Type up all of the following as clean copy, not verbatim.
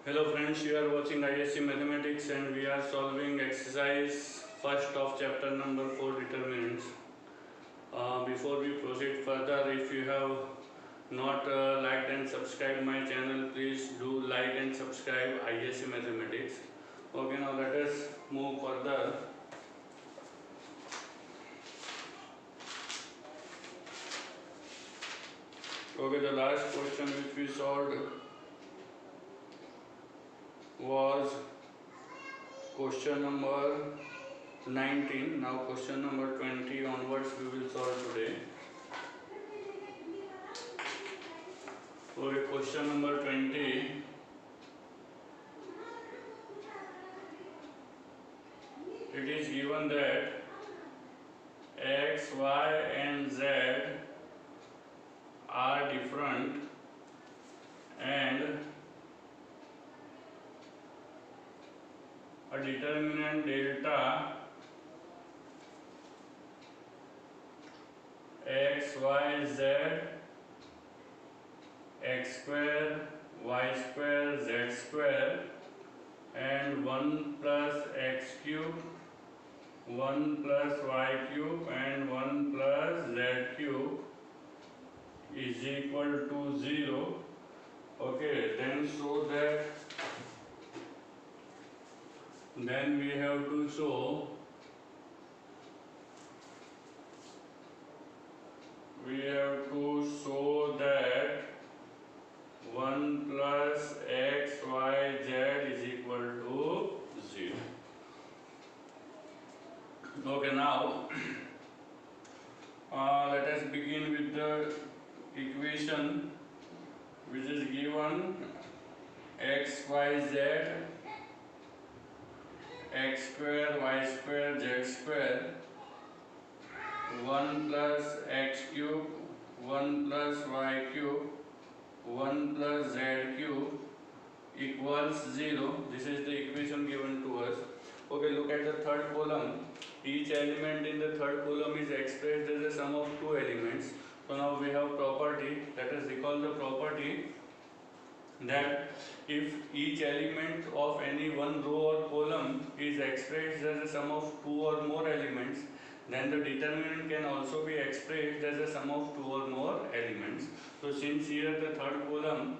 Hello friends, you are watching ISC Mathematics and we are solving exercise first of chapter number 4 determinants. Before we proceed further, if you have not liked and subscribed my channel, please do like and subscribe ISC Mathematics. Okay, now let us move further. Okay, the last question which we solved was question number 19. Now question number 20 onwards we will solve today. Okay, question number 20. It is given that x, y and z are different and a determinant delta x, y, z, x square, y square, z square and 1 plus x cube, 1 plus y cube and 1 plus z cube is equal to 0. Okay, then we have to show that 1 plus x, y, z is equal to 0. Okay, now let us begin with the equation which is given x, y, z, x square, y square, z square, 1 plus x cube, 1 plus y cube, 1 plus z cube equals 0. This is the equation given to us. Okay, look at the third column. Each element in the third column is expressed as a sum of two elements. So now we have property. Let us recall the property that if each element of any one row or column is expressed as a sum of two or more elements, then the determinant can also be expressed as a sum of two or more elements. So since here the third column,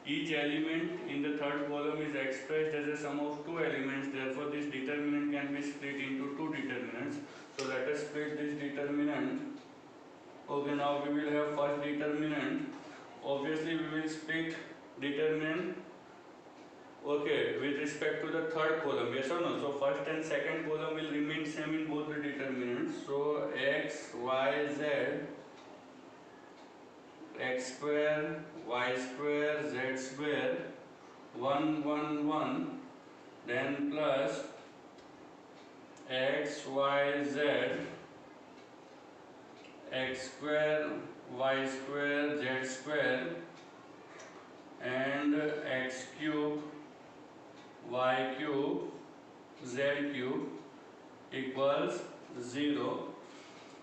each element in the third column is expressed as a sum of two elements, therefore this determinant can be split into two determinants. So let us split this determinant. Okay, now we will have first determinant. Obviously we will split determinant, okay, with respect to the third column, yes or no? So first and second column will remain same in both the determinants. So x, y, z, x square, y square, z square, 1, 1, 1, then plus x, y, z, x square, y square, z square and x cube, y cube, z cube equals 0.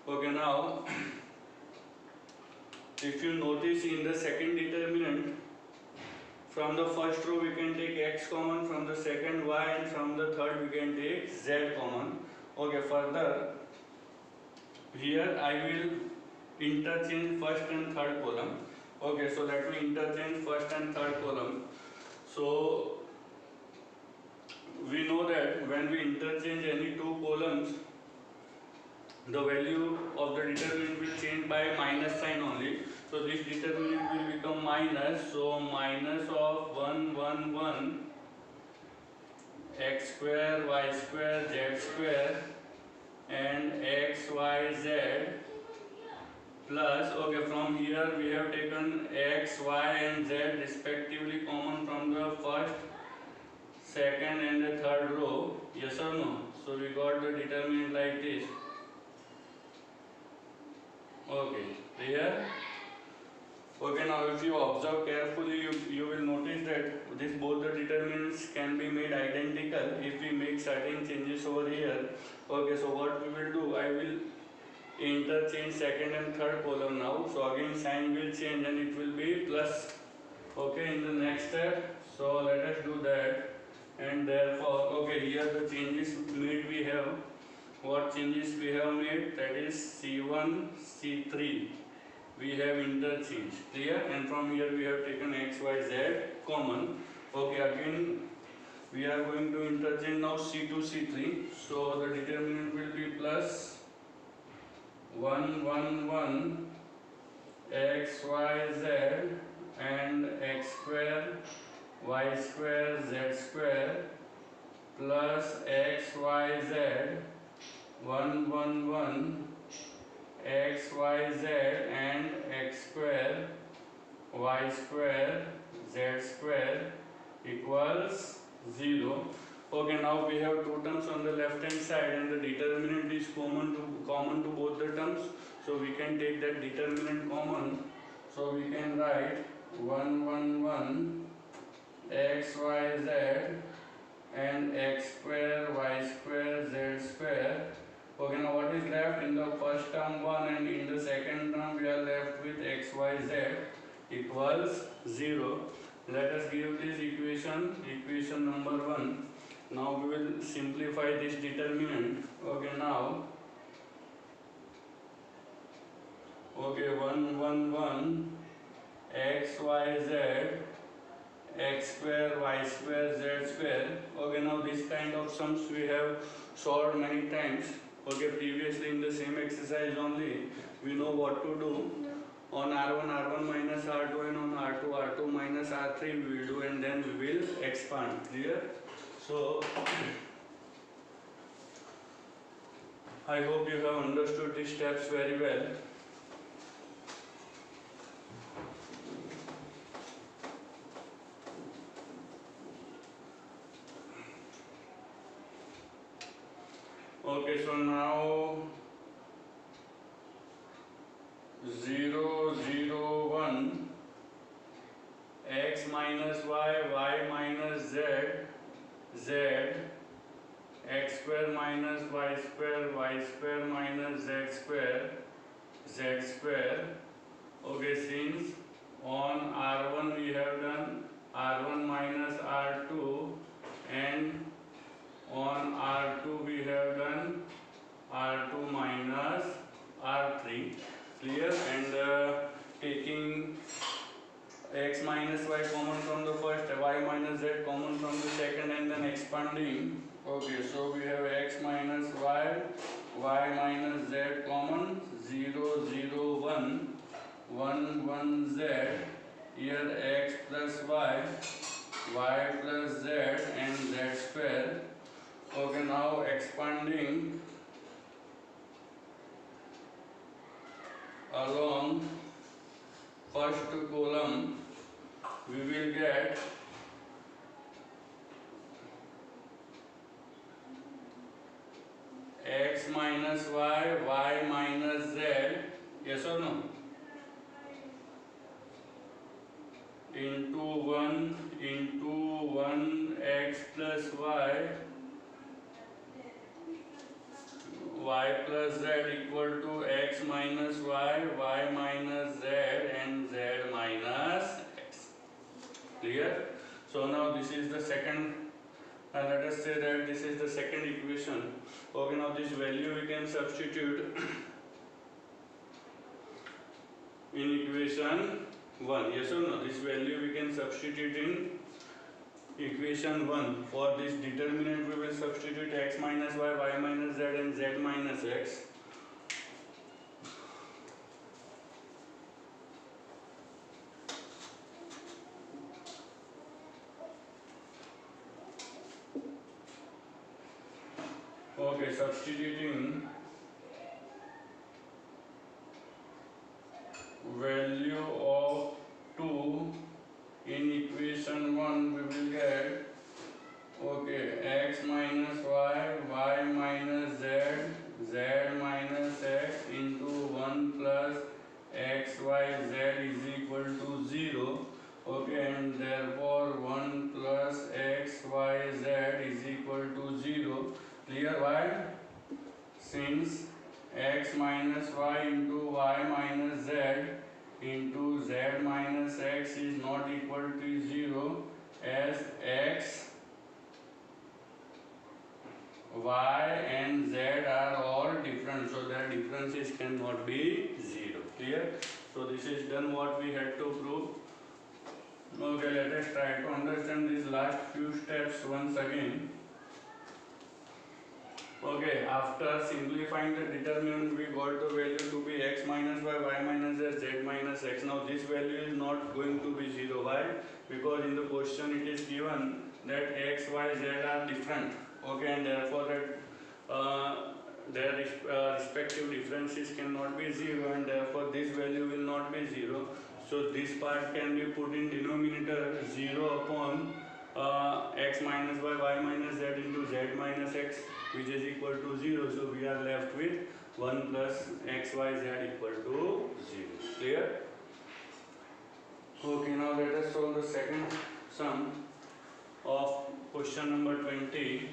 Okay, now if you notice in the second determinant, from the first row we can take x common, from the second y and from the third we can take z common. Okay, further here I will interchange first and third column. Okay, so let me interchange first and third column. So we know that when we interchange any two columns, the value of the determinant will change by minus sign only. So this determinant will become minus. So minus of 1, 1, 1, x square, y square, z square and x, y, z plus, okay, from here we have taken x, y and z respectively common from the first, second and the third row, yes or no? So we got the determinant like this. Okay, clear? Okay, now if you observe carefully, you will notice that this both the determinants can be made identical if we make certain changes over here. Okay, so what we will do, I will interchange second and third column now. So again sign will change and it will be plus. Okay, in the next step, So let us do that. And therefore, okay, here the changes made we have. What changes we have made? That is C1, C3. We have interchanged. Clear? And from here we have taken X, Y, Z common. Okay, again we are going to interchange now C2, C3. So the determinant will be plus 1, 1, 1 X, Y, Z and X square, Y square, Z square plus X, Y, Z 1, 1, 1 X, Y, Z and X square, Y square, Z square equals 0. Okay, now we have two terms on the left hand side and the determinant is common to both the terms. So we can take that determinant common. So we can write 1, 1, 1 X, Y, Z and X square, Y square, Z square. Okay, now what is left? In the first term 1 and in the second term we are left with X, Y, Z equals 0. Let us give this equation number 1. Now we will simplify this determinant. Okay, now 1, 1, 1 X, Y, Z X square, Y square, Z square. Okay, now this kind of sums we have solved many times. Okay, previously in the same exercise only we know what to do. On R1, R1 minus R2 and on R2, R2 minus R3 we will do and then we will expand. Clear? So I hope you have understood these steps very well. Okay, so now 0, 0, 1 X minus Y, Y minus Z, Z X square minus Y square minus Z square, Z square. Okay, since on R1 we have done R1 minus R2 and on R2 we have done R2 minus R3. Clear? And taking X minus Y common from the first, Y minus Z common from the second and then expanding. Okay, so we have X minus Y, Y minus Z common 0, 0, 1, 1, 1 Z. Here X plus Y, Y plus Z and Z square. Okay, now expanding along first column we will get X minus Y, Y minus Z, yes or no? Into 1 X plus Y, Y plus Z equal to X minus Y, Y minus Z and Z minus X. Clear? So now this is the second, and let us say that this is the second equation. Okay, now this value we can substitute in equation 1. Yes or no? This value we can substitute in equation 1. For this determinant we will substitute X minus Y, Y minus Z and Z minus X. Okay, substituting value of 2 in equation 1 we will get X minus Y, Y minus Z, Z minus X into 1 plus X, Y, Z is equal to 0. Okay, and therefore 1 plus X, Y, Z is equal to 0. Clear? Why? Since X minus Y into Y minus Z into Z minus X is not equal to 0, as x, y and z are all different, so their differences cannot be 0. Clear? So this is done what we had to prove. Okay, let us try to understand these last few steps once again. Okay, after simplifying the determinant, we got the value to be x minus y minus z, z minus x. Now this value is not going to be 0. Why? Because in the question it is given that x, y, z are different. Okay, and therefore that their respective differences cannot be 0, and therefore this value will not be 0. So this part can be put in denominator 0 upon x minus y minus z into z minus x, which is equal to 0. So we are left with 1 plus x y z equal to 0. Clear? Okay, now let us solve the second sum of question number 20.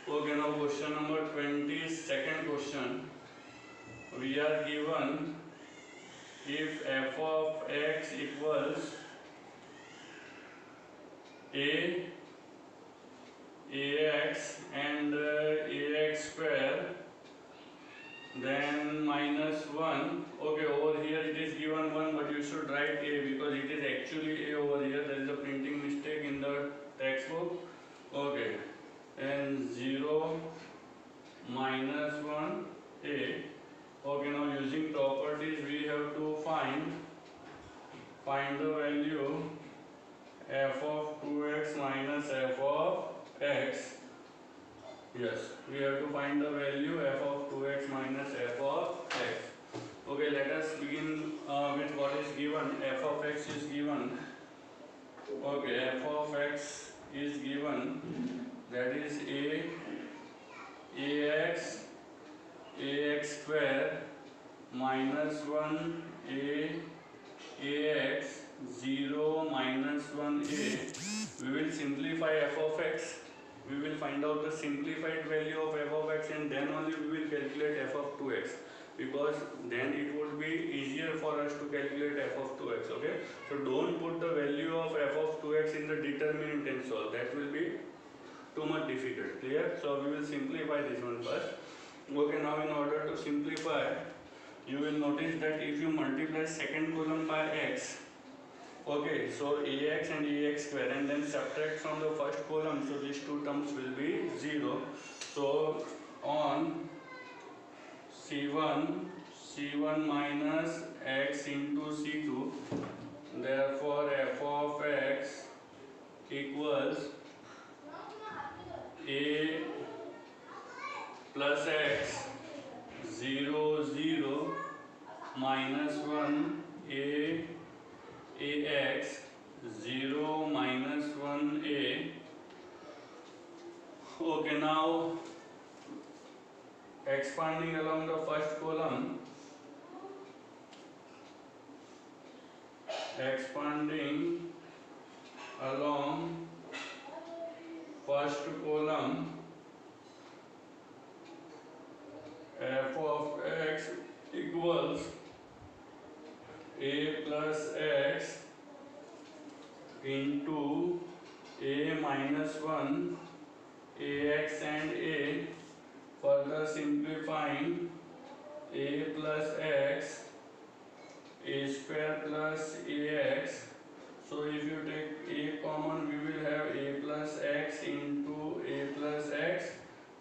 Okay, now question number 20, second question. We are given if f of x equals a ax and ax square, then minus 1. Okay, over here it is given 1, but you should write a because it is actually a over here. There is a printing mistake in the textbook. Okay, and 0 minus 1 a. Okay, now using properties we have to find the value f of 2x minus f of x. Yes, we have to find the value f of 2x minus f of x. Okay, let us begin with what is given. F of x is given. Okay, f of x is given, that is ax square minus 1 ax 0 minus 1a. We will simplify f of x. We will find out the simplified value of f of x, and then only we will calculate f of 2x, because then it would be easier for us to calculate f of 2x. Okay, so don't put the value of f of 2x in the determinant and solve. That will be too much difficult. Clear? So we will simplify this one first. Okay, now in order to simplify, you will notice that if you multiply second column by x, okay, so ax and ax square, and then subtract from the first column, so these two terms will be 0. So on c1 minus x into c2, therefore f of x equals a plus x 0 0 minus 1 ax 0 minus 1a. Okay, now expanding along the first column, expanding along first column, f of x equals a plus x into a minus 1 ax and a. Further simplifying, a plus x a square plus ax. So if you take a common, we will have a plus x into a plus x,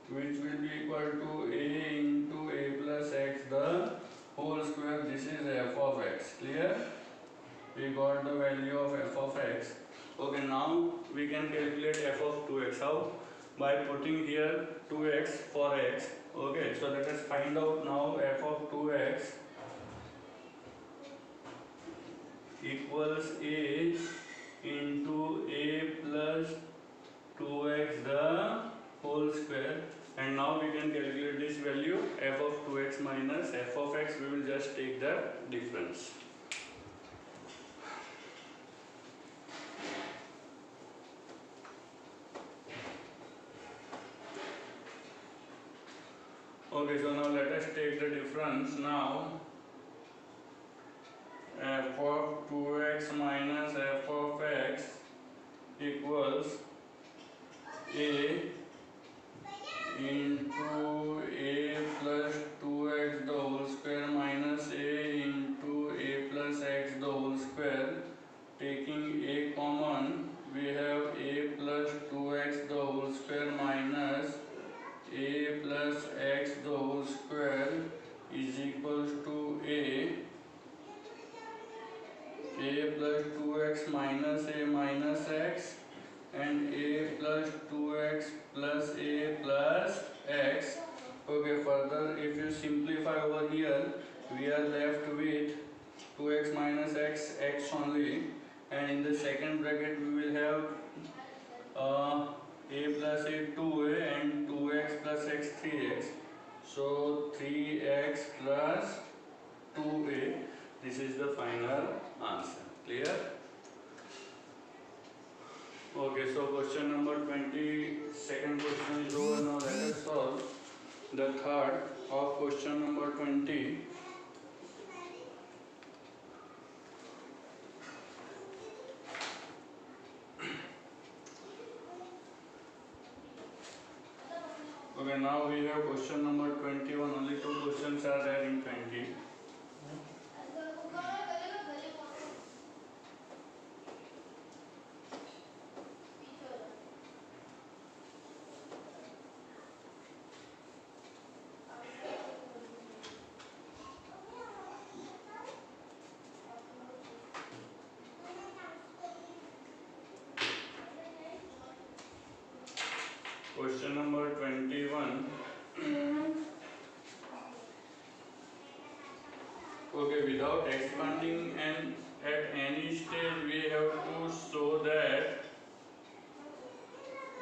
which will be equal to a into a plus x the whole square. This is f of x. Clear? We got the value of f of x. Okay, now we can calculate f of 2x. How? by putting here 2x for x. Okay, so let us find out now f of 2x equals a into a plus 2x the whole square, and now we can calculate this value f of 2x minus f of x. We will just take the difference. Okay, so now let us take the difference. Now f of 2x minus f of x equals a into a plus 2x the whole square minus a into a plus x the whole square. Taking a common, we have a plus 2x the whole square minus a plus x the whole square is equals to a plus 2x minus a minus x and a plus 2x plus a plus x. Okay, further if you simplify over here, we are left with 2x minus x, x only, and in the second bracket we will have a plus a 2a and 2x plus x 3x. So 3x plus 2a, this is the final answer. Clear? Okay, so question number 20, second question is over. Now let us solve the third of question number 20. Okay, now we have question number 21. Only two questions are there in 20. Question number 21. Okay, without expanding and at any stage we have to show that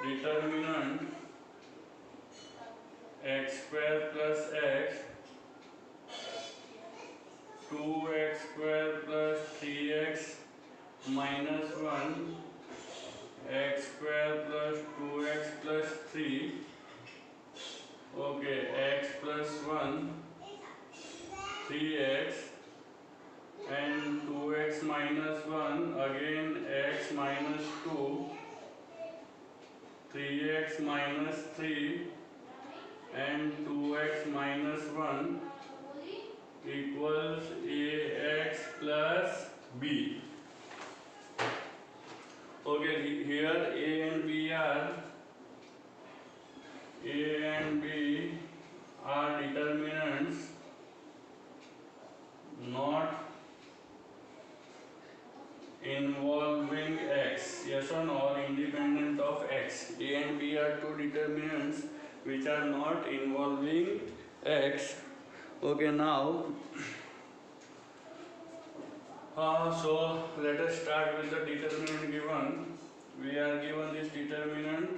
determinant x square plus x, 2x square plus 3x minus 1, x square plus 2x plus 3, okay, x plus 1, 3x and 2x minus 1, again x minus 2, 3x minus 3 and 2x minus 1 equals ax plus b. Okay, here a and b are determinants not involving x. Yes or no? Or independent of x. A and b are two determinants which are not involving x. Okay, now so let us start with the determinant given. We are given this determinant,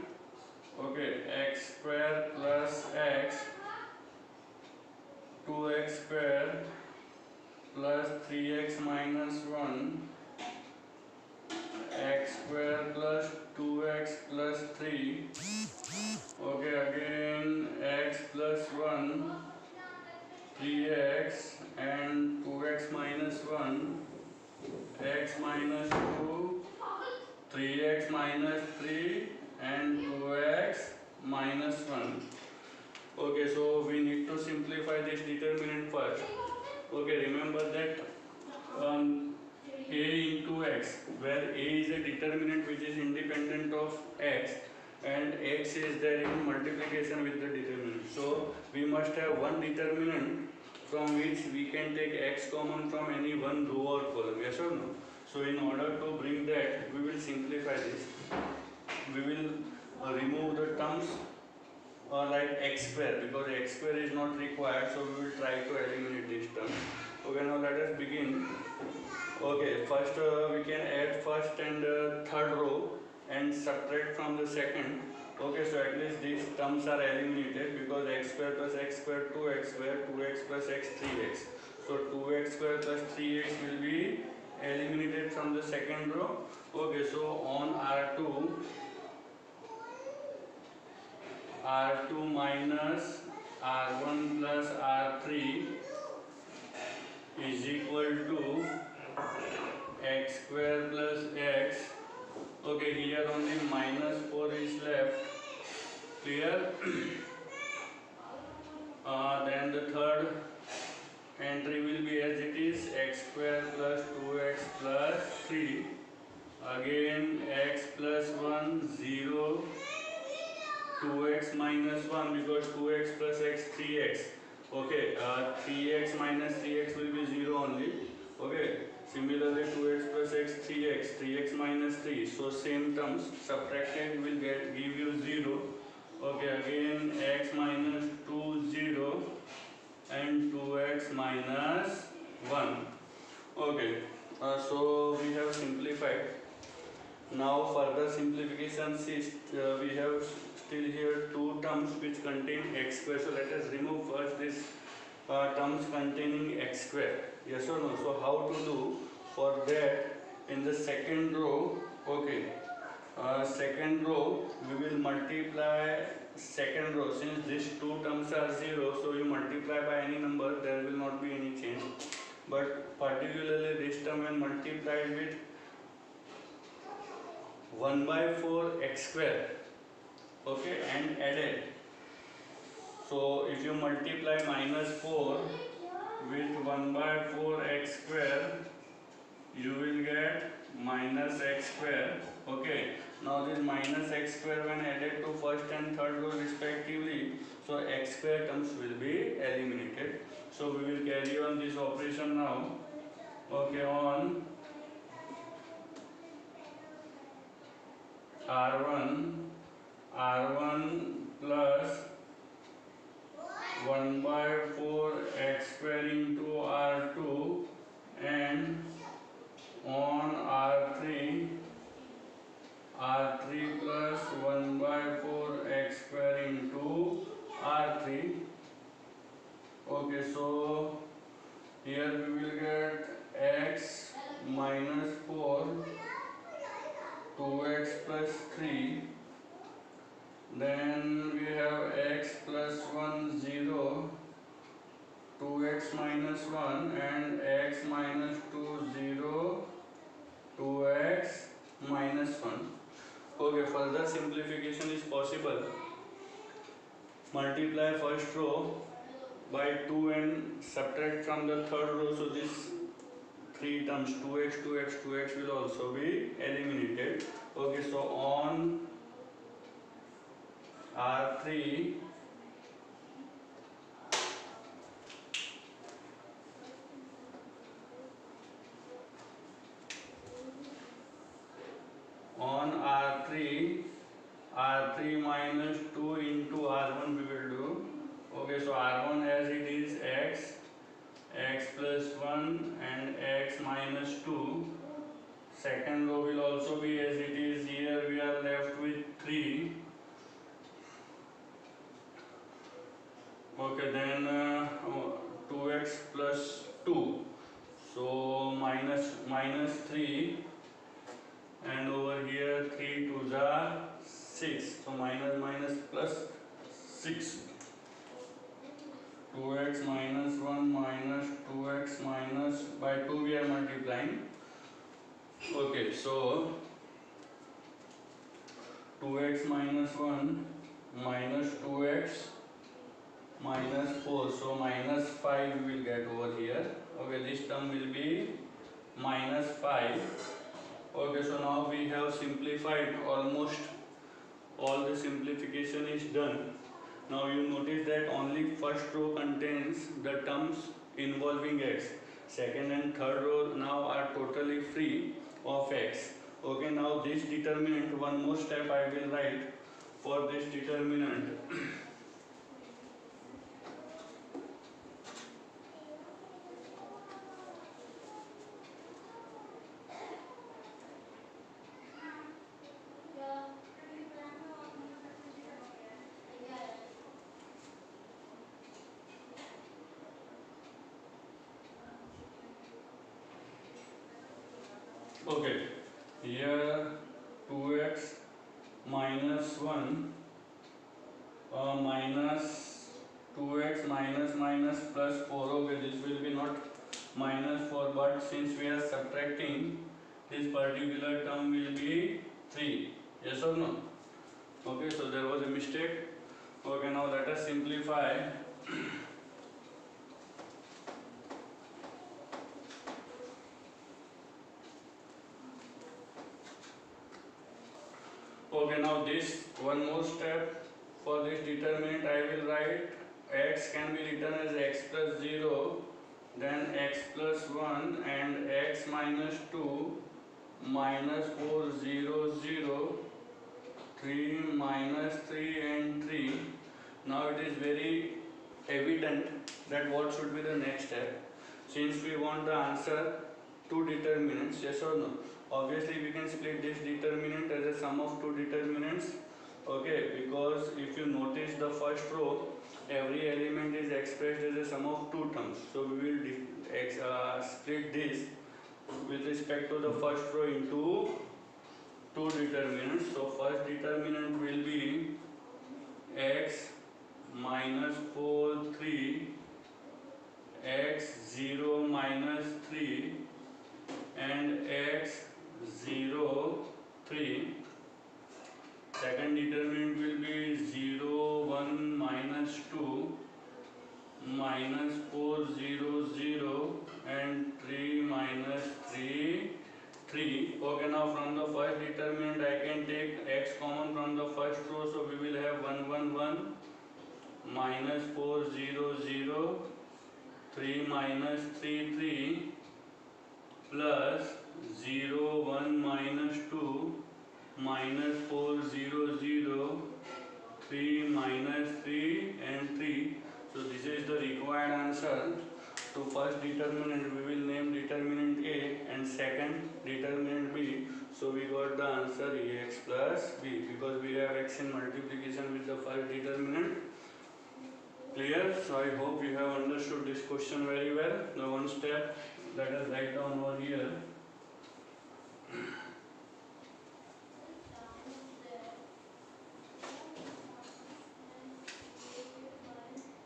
okay, x square plus x, 2x square plus 3x minus 1, x square plus 2x plus 3, okay, again x plus 1, 3x and 2x minus 1, x minus 2, 3x minus 3 and 2x minus 1. Okay, so we need to simplify this determinant first. Okay, remember that a into x, where a is a determinant which is independent of x and x is there in multiplication with the determinant. So we must have one determinant from which we can take x common from any one row or column. Yes or no? So in order to bring that, we will simplify this. We will remove the terms like x square, because x square is not required, so we will try to eliminate this term. Okay, now let us begin. Okay, first we can add first and third row and subtract from the second. Okay, so at least these terms are eliminated, because x square plus x square 2x square, 2x plus x 3x. So 2x square plus 3x will be eliminated from the second row. Okay, so on R2 minus R1 plus R3 is equal to x square plus x. Okay, here only minus 4 is left. Clear? Then the third entry will be as it is, x square plus 2x plus 3. Again x plus 1 0, 2x minus 1, because 2x plus x 3x. Okay, 3x minus 3x will be 0 only. Okay, similarly 2x plus x 3x, 3x minus 3. So same terms subtracted will give you 0. Okay, again x minus 2 0 and 2x minus 1. Okay, so we have simplified. Now further simplifications is we have still here two terms which contain x square. So let us remove first this terms containing x square. Yes or no? So how to do? For that, in the second row, okay, second row we will multiply second row. Since these two terms are 0, so you multiply by any number, there will not be any change. But particularly this term when multiplied with 1 by 4 x square, okay, and added. So if you multiply minus 4 with 1 by 4 x square, you will get minus x square. Okay, now this minus x square when added to first and third row respectively, so x square terms will be eliminated. So we will carry on this operation now. Okay, on R1 plus 1 by 4 x square into R2, and on R3 plus 1 by 4 x square into R3. Okay, so here we will get x minus 4, 2x plus 3. Then we have x plus 1 0, 2x minus 1, and x minus 2 0, 2x minus 1. Okay, further simplification is possible. Multiply first row by 2 and subtract from the third row. So this three terms 2x, 2x, 2x will also be eliminated. Okay, so on R3 minus 2 into R1 we will do. Okay, so R1 as it is x plus 1 and x minus 2. Second row will also be as it is. Here we are left with 3. Okay, then 2x plus 2. So minus 3, and over here 3 2s are 6. So minus plus 6. 2x minus 1 minus 2x minus, by 2 we are multiplying. Okay, so 2x minus 1 minus 2x minus 4, so minus 5 we will get over here. Okay, this term will be minus 5. Okay, so now we have simplified, almost all the simplification is done. Now you notice that only first row contains the terms involving x. Second and third row now are totally free of x. Okay, now this determinant, one more step I will write. for this determinant. Okay, here 2x minus 1 minus 2x minus plus 4. Okay, this will be not minus 4, but since we are subtracting, this particular term will be 3. Yes or no? Okay, so there was a mistake. Okay, now let us simplify. Okay, now this one more step. For this determinant I will write x can be written as x plus 0, then x plus 1 and x minus 2 minus 4 0 0 3 minus 3 and 3. Now it is very evident that what should be the next step. Since we want the answer two determinants, yes or no? Obviously we can split this determinant as a sum of two determinants. Okay, because if you notice the first row, every element is expressed as a sum of two terms. So we will split this with respect to the first row into two determinants. So first determinant will be x minus 4 3, x 0 minus 3 and x 0 3. Second determinant will be 0 1 minus 2 minus 4 0 0 and 3 minus 3 3. Okay, now from the first determinant I can take x common from the first row, so we will have 1 1 1 minus 4 0 0 3 minus 3 3 plus 0 1 minus 2 minus 4 0 0 3 minus 3 and 3. So this is the required answer to first determinant. We will name determinant A and second determinant B. So we got the answer Ax plus B because we have x in multiplication with the first determinant. Clear? So I hope you have understood this question very well. Now one step, let us write down over here.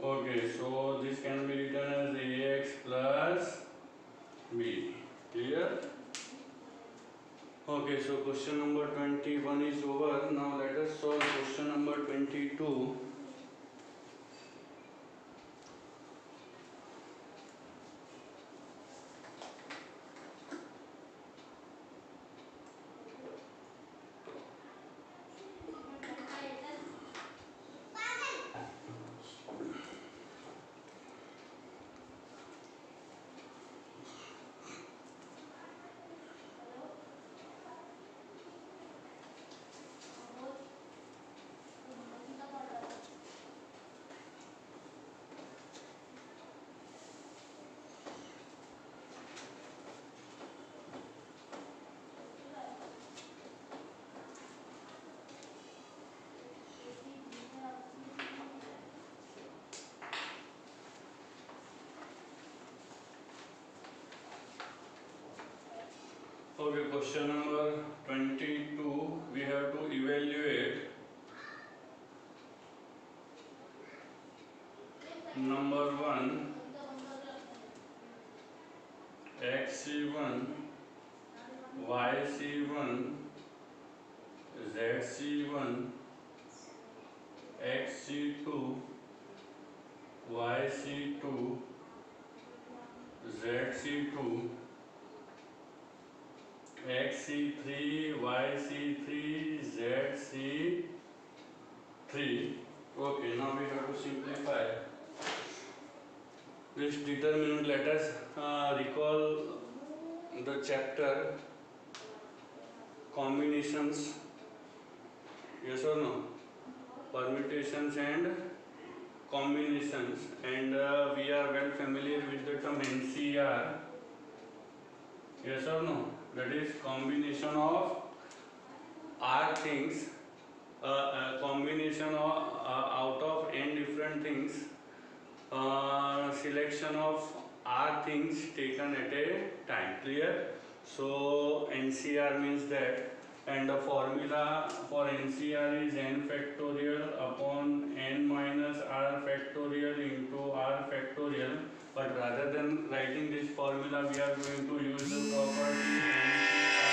Okay, so this can be written as Ax plus B. Clear? Okay, so question number 21 is over. Now let us solve question number 22. Okay, question number 22, we have to evaluate number 1 xc1 yc1 zc1 xc2 yc2 zc2 xc3 yc3 zc3. Okay, now we have to simplify this determinant. Let us recall the chapter combinations. Yes or no? permutations and combinations, and we are well familiar with the term NCR. Yes or no? That is combination of R things, combination of out of n different things, selection of R things taken at a time. Clear? So NCR means that, and the formula for NCR is n factorial upon n minus r factorial into r factorial. But rather than writing this formula, we are going to use the property NCR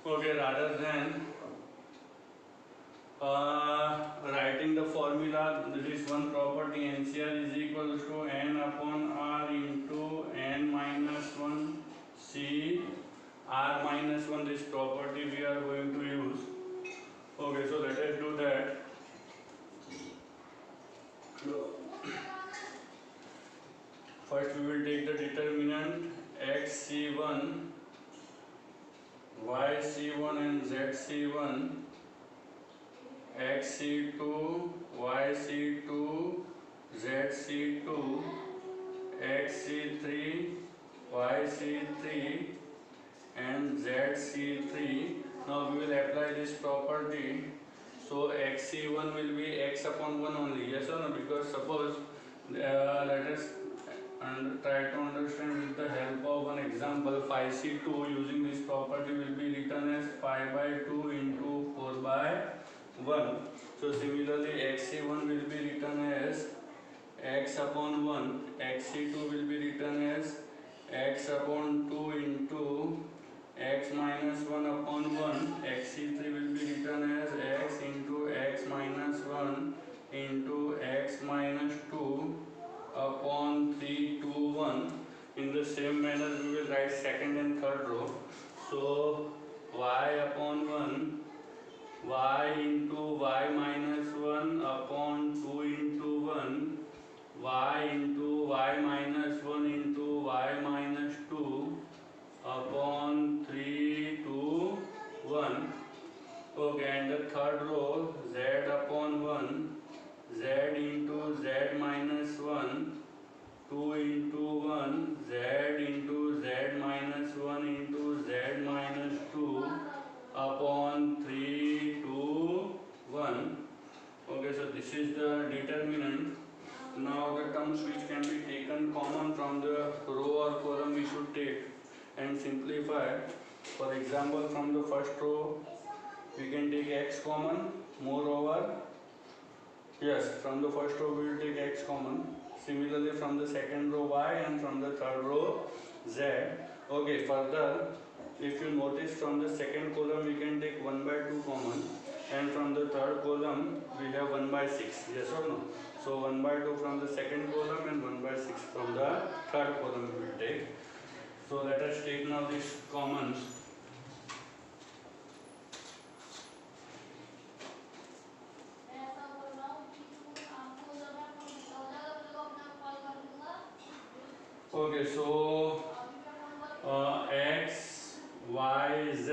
okay, rather than writing the formula, this one property NCR is equal to n upon r into n minus 1 c r minus 1. This property we are going to use. Okay, so let us do that. First we will take the determinant xc1, yc1 and zc1, xc2, yc2, zc2, xc3, yc3 and zc3. Now we will apply this property. So xc1 will be x upon 1 only. Yes or no? Because suppose let us try to understand with the help of one example. Phi c2 using this property will be written as pi by 2 into 4 by 1. So similarly xc1 will be written as x upon 1, xc2 will be written as x upon 2 into x minus 1 upon 1, xc3 will be written as x into x minus 1 into x minus 2 upon 3, 2, 1. In the same manner we will write second and third row. So y upon 1, y into y minus 1 upon 2 into 1, y into y minus 1 into y minus 2 upon 3, 2, 1. Okay, and the third row z upon 1, z into z minus 1, 2 into 1, z into z minus 1 into z minus 2 upon 3, 2, 1. Okay, so this is the determinant. Now the terms which can be taken common from the row or column we should take and simplify. For example, from the first row we can take x common. Moreover, yes, from the first row we will take x common. Similarly from the second row y and from the third row z. Okay, further if you notice from the second column we can take 1 by 2 common, and from the third column we have 1 by 6. Yes or no? So 1 by 2 from the second column and 1 by 6 from the third column we will take. So let us take now these commons. Okay, so x, y, z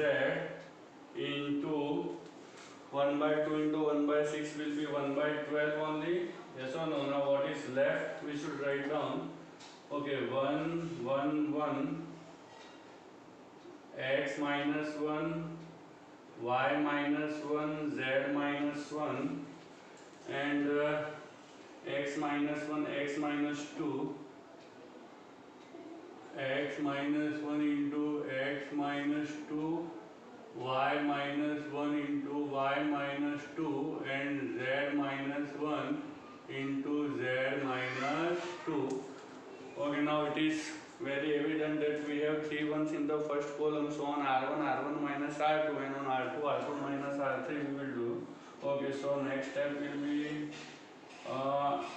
into 1 by 2 into 1 by 6 will be 1 by 12 only. Yes or no? Now what is left we should write down. Okay, 1, 1, 1, x minus 1, y minus 1, z minus 1, and x minus 1, x minus 2, x minus 1 into x minus 2, y minus 1 into y minus 2, and z minus 1 into z minus 2. Okay, now it is very evident that we have 3 ones in the first column. So on R1, R1 minus R2, and on R2, R2 minus R3 we will do. Okay, so next step will be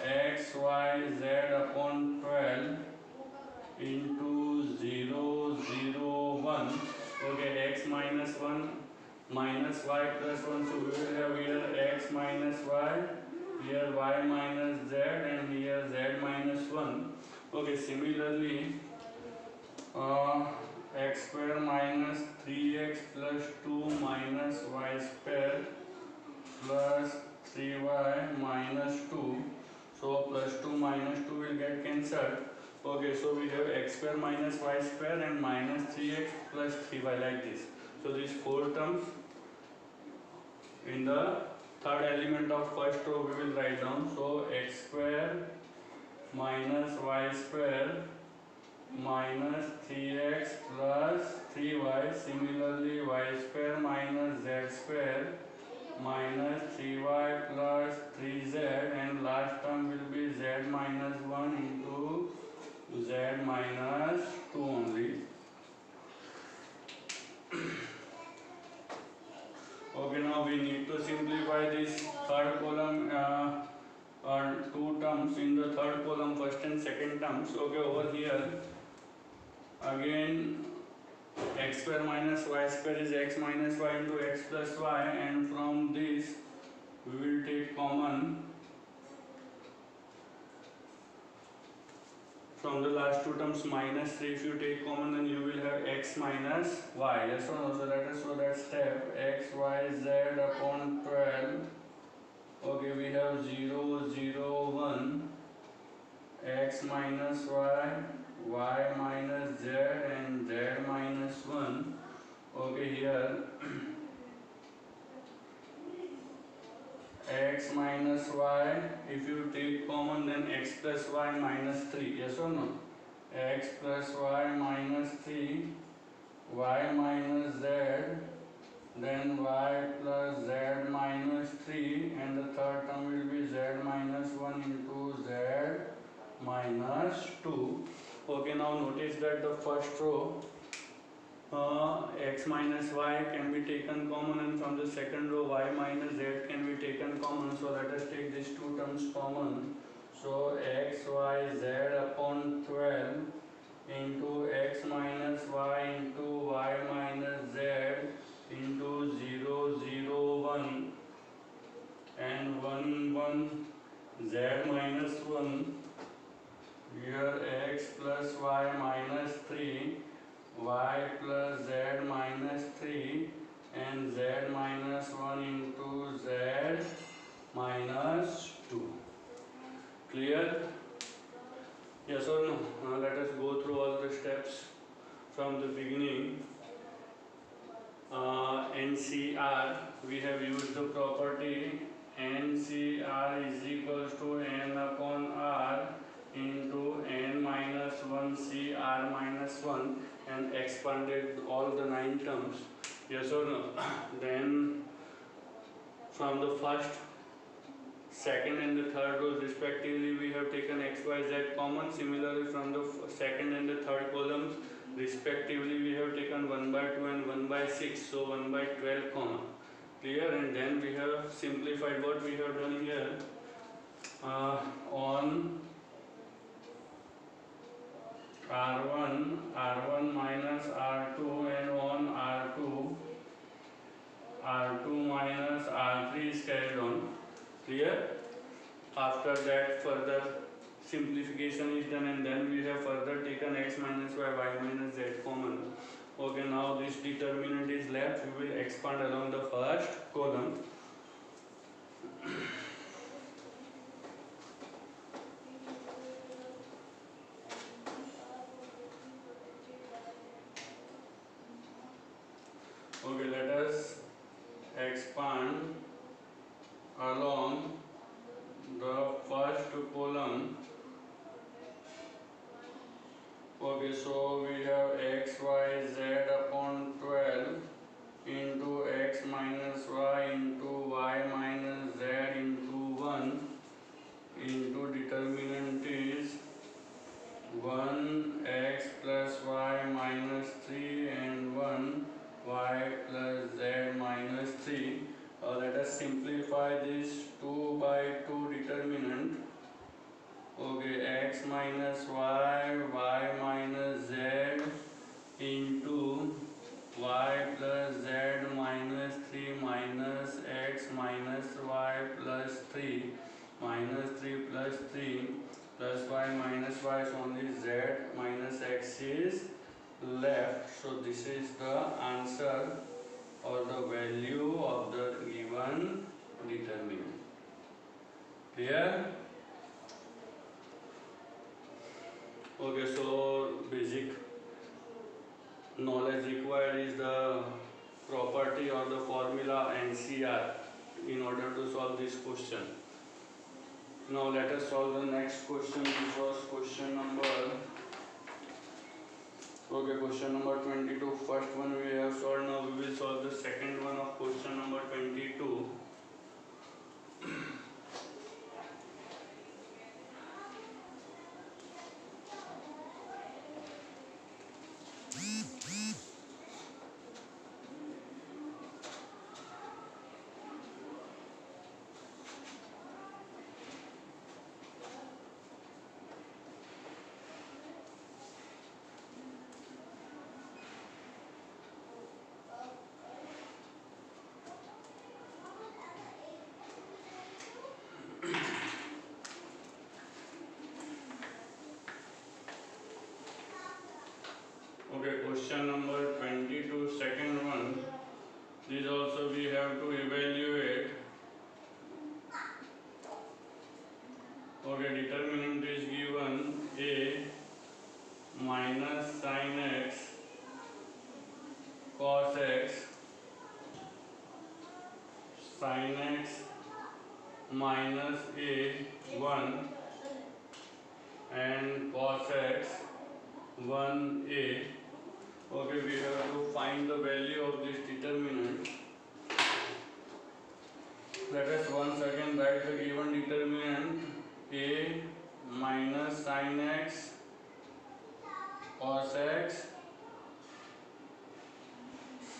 x, y, z upon 12 into 0, 0, 1. Okay, x minus 1 minus y plus 1. So we will have here x minus y here y minus z and here z minus 1. Okay, similarly x square minus 3x plus 2 minus y square plus 3y minus 2. So plus 2 minus 2 will get cancelled. Okay, so we have x square minus y square and minus 3x plus 3y like this. So these four terms in the third element of first row we will write down. So x square minus y square minus 3x plus 3y. Similarly y square minus z square minus 3y plus 3z, and last term will be z minus 1 into z minus 2 only. Okay, now we need to simplify this third column two terms in the third column, first and second terms. Okay, over here again x square minus y square is x minus y into x plus y, and from this we will take common from the last two terms minus 3. If you take common, then you will have x minus y. Yes or no? So let us show that step. X y z upon 12. Okay, we have 0 0 1, x minus y, y minus z, and z minus 1. Okay, here x minus y, if you take common, then x plus y minus 3. Yes or no? X plus y minus 3, y minus z, then y plus z minus 3, and the third term will be z minus 1 into z minus 2. Okay, now notice that the first row x minus y can be taken common, and from the second row y minus z can be taken common. So let us take these two terms common. So x y z upon 12 into x minus y into y minus z into 0 0 1 and 1 1 z minus 1. Here x plus y minus 3, y plus z minus 3, and z minus 1 into z minus 2. Clear? Yes or no? Now let us go through all the steps from the beginning. NCR, we have used the property NCR is equals to n upon r into n minus 1 cr minus 1, and expanded all the 9 terms. Yes or no? Then from the first, second and the third rows respectively we have taken x, y, z common. Similarly from the second and the third columns respectively we have taken 1 by 2 and 1 by 6, so 1 by 12 common. Clear? And then we have simplified what we have done here on R1 minus R2, and on R2 minus R3 is carried on. Clear? After that further simplification is done, and then we have further taken x minus y, y minus z common. Okay, now this determinant is left. We will expand along the first column. Okay, let us expand along the first column. Okay, so we have x, y, z upon 12 into x minus y into y minus z into 1 into determinant is 1 x plus y minus 3 and 1 y plus z minus 3. Let us simplify this 2 by 2 determinant. Okay, x minus y, y minus z into y plus z minus 3 minus x minus y plus 3. plus y minus y is only z minus x is left. So this is the answer or the value of the given determinant. Clear? Okay, so basic knowledge required is the property or the formula NCR in order to solve this question. Now let us solve the next question. This was question number 22. First one we have solved. Now we will solve the second one of question number 22. Okay, question number 22, second one. This also we have to evaluate. Okay, determinant is given a minus sin x cos x sin x minus a 1 and cos x 1a. Okay, we have to find the value of this determinant. Let us once again write the given determinant a minus sin x cos x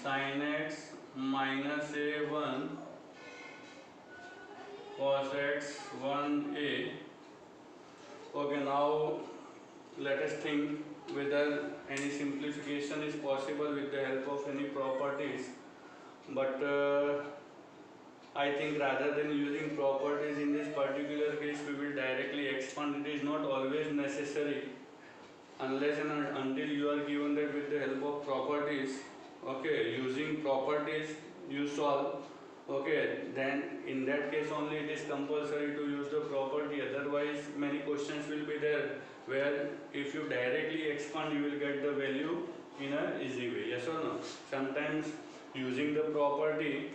sin x minus a1 cos x 1a. Okay, now let us think whether any simplification is possible with the help of any properties. But I think rather than using properties in this particular case, we will directly expand. It is not always necessary unless and until you are given that with the help of properties. Okay, using properties you solve. Okay, then in that case only it is compulsory to use the property. Otherwise many questions will be there where if you directly expand you will get the value in a easy way. Yes or no? Sometimes using the property,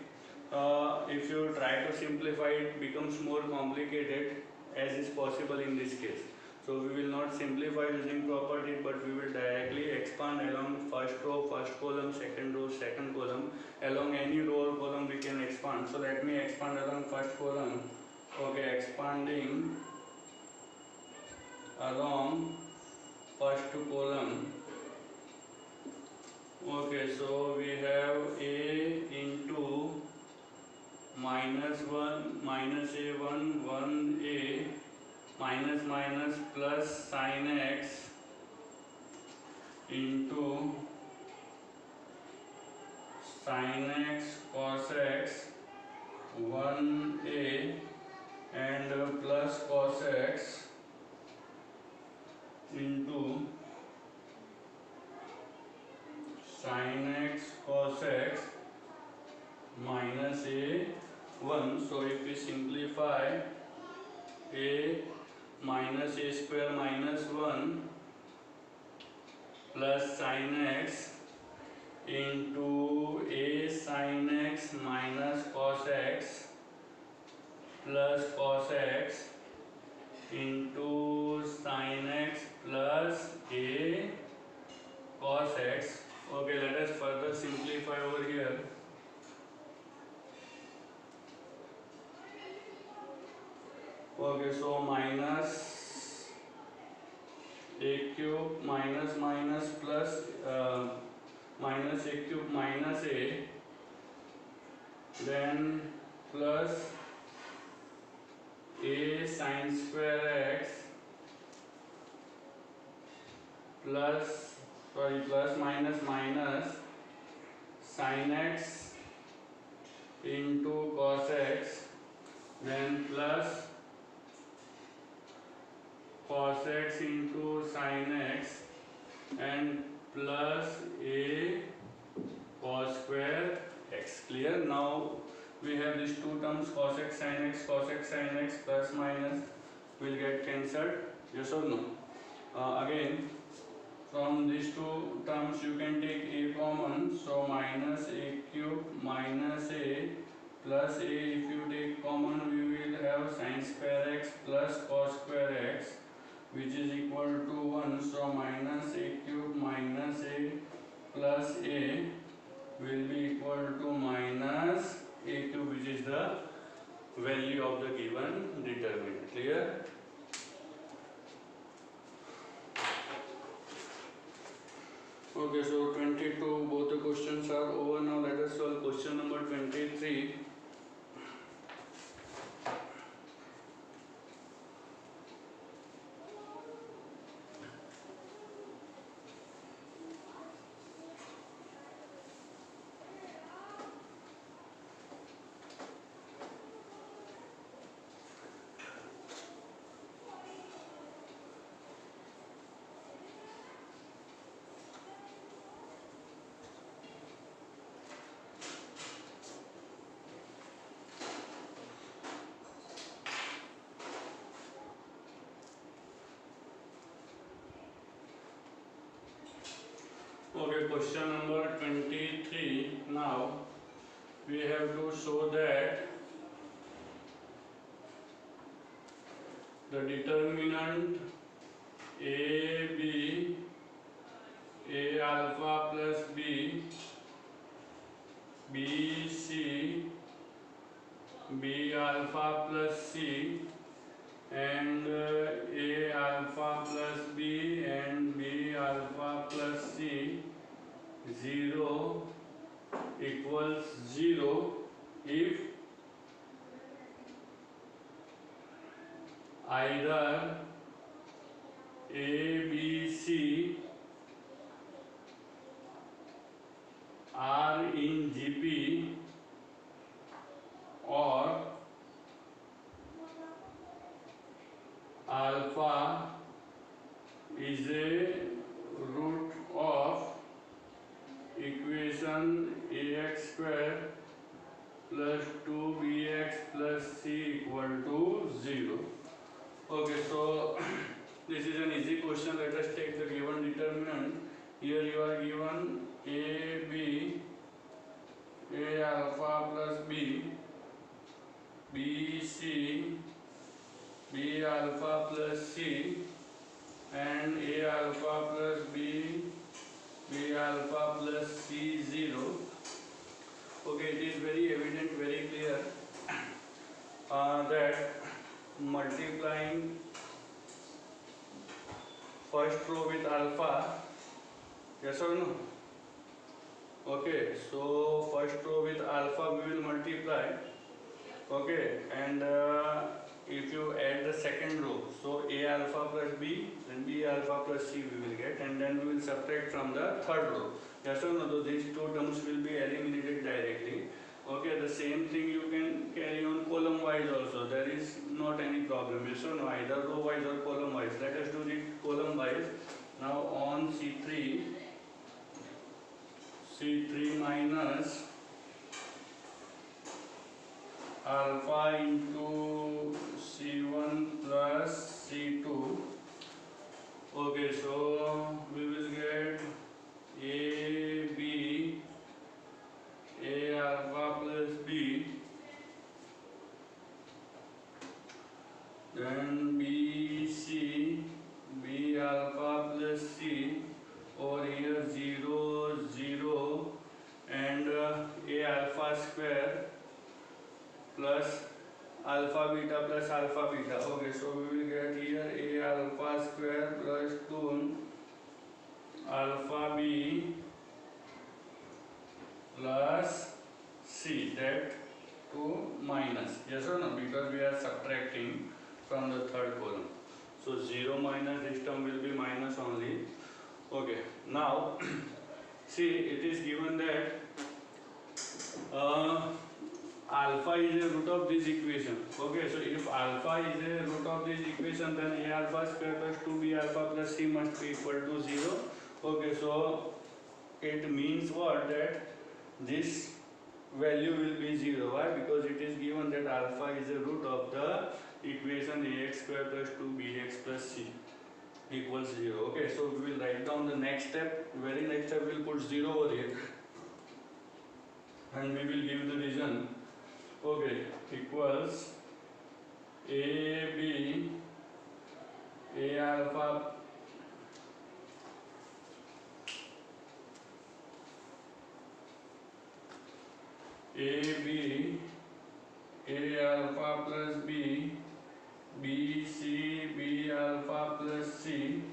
if you try to simplify it becomes more complicated, as is possible in this case. So we will not simplify using property, but we will directly expand along first row, first column, second row, second column. Along any row or column we can expand. So let me expand along first column. Okay, expanding along first column. Okay, so we have a into minus 1 minus a1 1a minus minus plus sin x into sin x cos x 1a and plus cos x into sin x cos x minus a 1. So if we simplify, a minus a square minus 1 plus sin x into a sin x minus cos x plus cos x into sin x plus a cos x. Okay, let us further simplify over here. Okay, so minus a cube minus minus plus minus a cube minus a, then plus a sin square x plus minus minus sin x into cos x, then plus cos x into sin x and plus a cos square x. Clear? Now we have these two terms, cos x sin x, cos x sin x, plus minus will get cancelled. Yes or no? Again, from these two terms you can take a common, so minus a cube minus a plus a. If you take common, we will have sin square x plus cos square x, which is equal to 1. So minus a cube minus a plus a will be equal to minus a cube, which is the value of the given determinant. Clear? Okay, so 22, both the questions are over. Now let us solve question number 23. Okay, question number 23. Now we have to show that the determinant a b, a alpha plus b, b c, b alpha plus c, and a alpha plus b and b alpha plus c 0 equals 0 if either a b c are in GP or alpha is a root of equation ax square plus 2bx plus c equal to 0. Okay, so this is an easy question. Let us take the given determinant. Here you are given a b, a alpha plus b, b c, b alpha plus c, and a alpha plus b, b alpha plus c 0. Okay, it is very evident, very clear that multiplying first row with alpha, yes or no? Okay, so first row with alpha we will multiply. Okay, and if you add the second row, so a alpha plus b, then b alpha plus c we will get, and then we will subtract from the third row. Yes or no? So these two terms will be eliminated directly. Okay, the same thing you can carry on column wise also. There is not any problem. Yes or no? Either row wise or column wise. Let us do it column wise. Now on C3 minus alpha into C1 plus C2. Okay, so we will get A B, A alpha plus B, then B C, B alpha plus C, over here 0 0, and A alpha square plus alpha beta plus alpha beta. Okay, so we will get here a alpha square plus 2 alpha b plus c, that to minus. Yes or no? Because we are subtracting from the third column. So 0 minus this term will be minus only. Okay, now see, it is given that alpha is a root of this equation. Okay, so if alpha is a root of this equation, then a alpha square plus 2b alpha plus c must be equal to 0. Okay, so it means what? That this value will be 0. Why? Because it is given that alpha is a root of the equation ax square plus 2bx plus c equals 0. Okay, so we will write down the next step. Very next step we will put 0 over here and we will give the reason. Okay, equals ab a alpha AB A alpha plus B B C B alpha plus C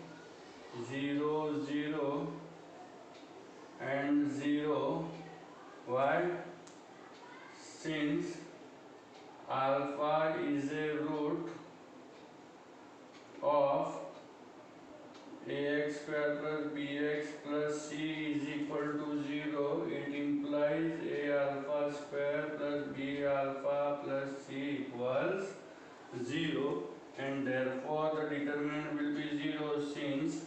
0 0 and 0. Why? Since alpha is a root of ax square plus bx plus c is equal to 0, it implies a alpha square plus b alpha plus c equals 0, and therefore the determinant will be 0 since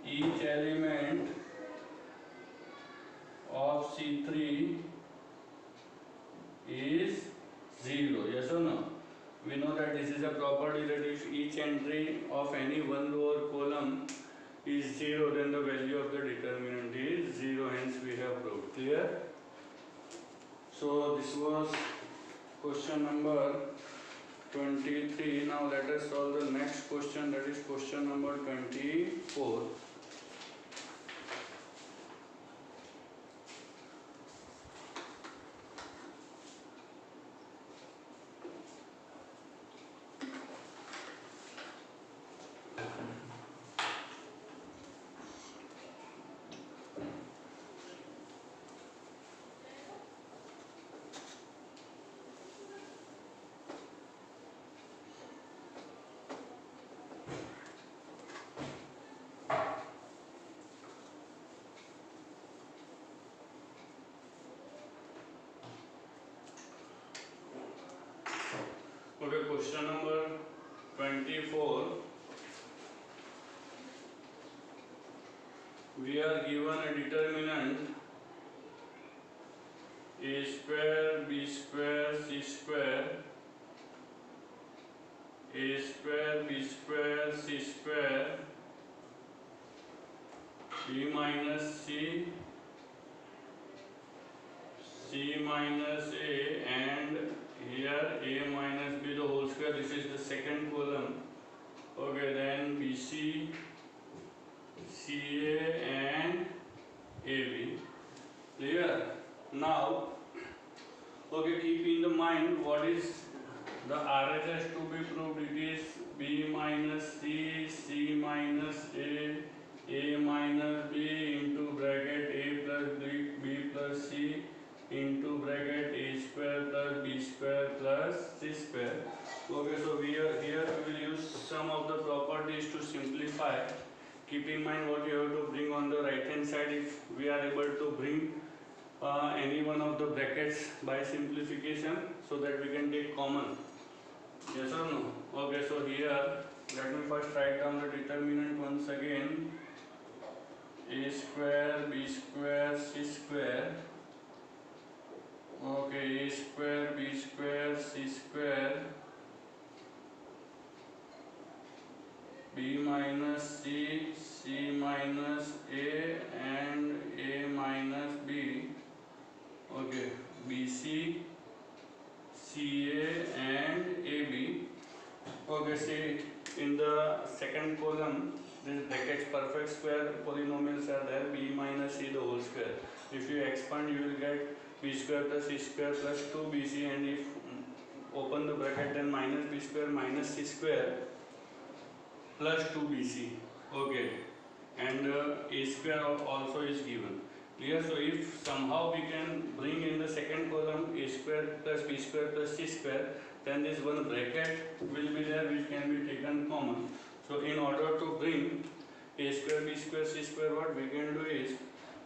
each element of C3 is 0. Yes or no? We know that this is a property that if each entry of any one row or column is 0, then the value of the determinant is 0. Hence we have proved. Clear? So this was question number 23. Now let us solve the next question, that is question number 24. Okay, question number 24. We are given a determinant a square, b square, c square, a square, b square, c square, b minus c, c minus a, and here a minus b the whole square. This is the second column. Okay, then bc, ca and ab. Clear? Now, okay, keep in the mind what is the RHS to be proved. It is b minus c, c minus a minus b into bracket a plus b plus c into bracket a square plus b square plus c square. Okay, so here we will use some of the properties to simplify. Keep in mind what you have to bring on the right hand side. If we are able to bring any one of the brackets by simplification, so that we can take common. Yes or no? Okay, so here let me first write down the determinant once again. A square, b square, c square. Okay, a square, b square, c square, b minus c, c minus a and a minus b. Okay, bc, ca and ab. Okay, see in the second column this brackets perfect square polynomials are there, b minus c the whole square. If you expand you will get b square plus c square plus 2bc, and if open the bracket then minus b square minus c square plus 2bc. Okay, and a square also is given. Clear? So if somehow we can bring in the second column a square plus b square plus c square, then this one bracket will be there which can be taken common. So in order to bring a square, b square, c square, what we can do is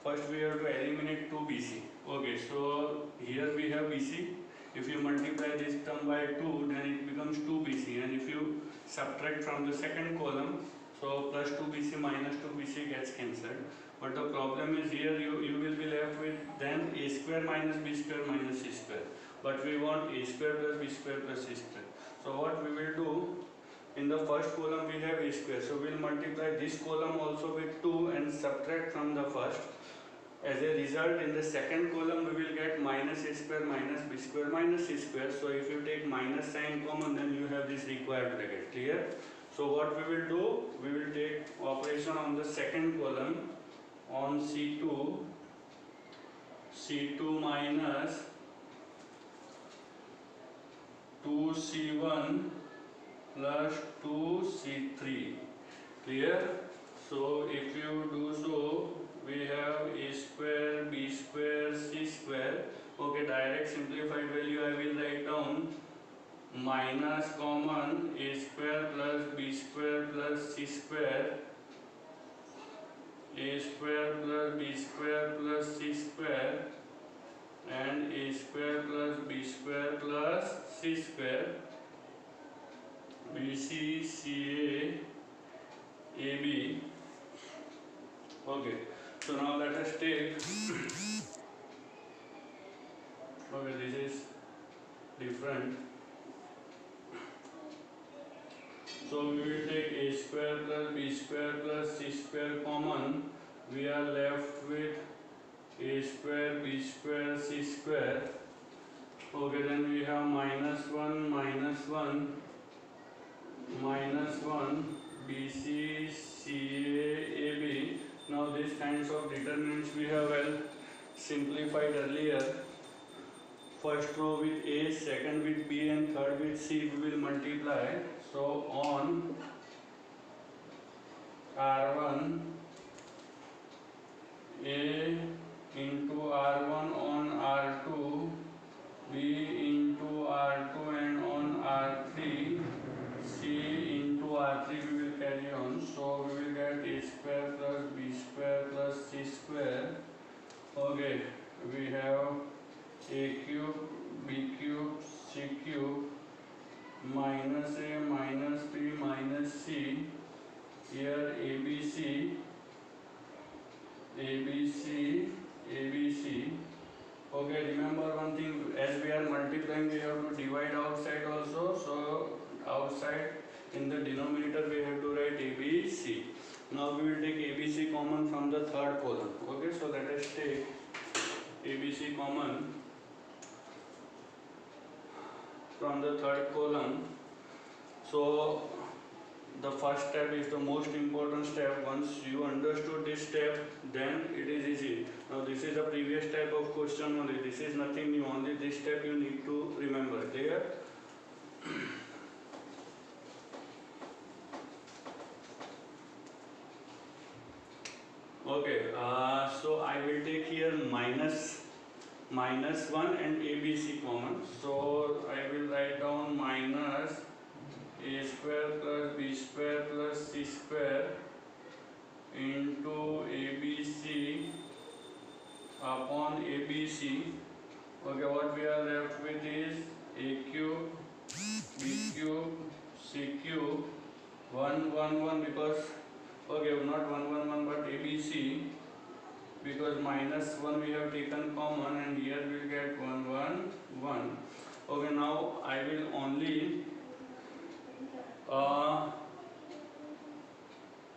first we have to eliminate 2bc. Okay, so here we have bc. If you multiply this term by 2, then it becomes 2bc, and if you subtract from the second column, so plus 2bc minus 2bc gets cancelled. But the problem is here you will be left with then a square minus b square minus c square. But we want a square plus b square plus c square. So what we will do, in the first column we have a square, so we will multiply this column also with 2 and subtract from the first. As a result, in the second column we will get minus a square minus b square minus c square. So if you take minus sign common, then you have this required bracket. Clear? So what we will do, we will take operation on the second column on C2 minus 2C1 plus 2C3. Clear? So if you do so, we have a square b square c square. Okay, direct simplified value I will write down minus common a square plus b square plus c square, a square plus b square plus c square, and a square plus b square plus c square, bc ca ab. Okay, so now let us take okay, this is different. So we will take a square plus b square plus c square common. We are left with a square b square c square. Okay, then we have minus 1 bc ca ab. Now these kinds of determinants we have well simplified earlier. First row with a, second with b, and third with c we will multiply. So on R1, a into R1 on R2, b into R2 and on R3, c into R3 we will carry on. So we will get a square plus b square plus c square. Okay, we have a cube, b cube, c cube, minus a minus b minus c. Here ABC, ABC, ABC. Okay, remember one thing, as we are multiplying we have to divide outside also. So outside in the denominator we have to write ABC. Now we will take ABC common from the third column. Okay, so let us take ABC common from the third column. So the first step is the most important step. Once you understood this step, then it is easy. Now this is a previous type of question only. This is nothing new. Only this step you need to remember. Clear? Okay. So I will take here minus 1 and ABC common. So I will write down minus a square plus b square plus c square into ABC upon ABC. Okay, what we are left with is a cube, b cube, c cube, 1 1 1 because okay, not 1 1 1 but ABC, because minus 1 we have taken common and here we will get 1 1 1. Okay, now I will only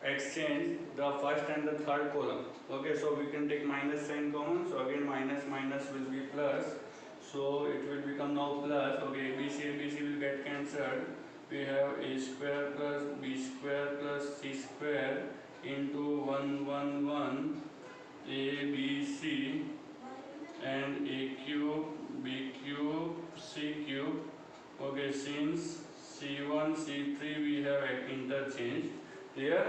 exchange the first and the third column. Okay, so we can take minus sign common. So again minus will be plus. So it will become now plus. Okay, ABC will get cancelled. We have a square plus b square plus c square into 1 1 1 ABC and a cube, b cube, c cube. Okay, since C1, C3 we have interchanged. Clear?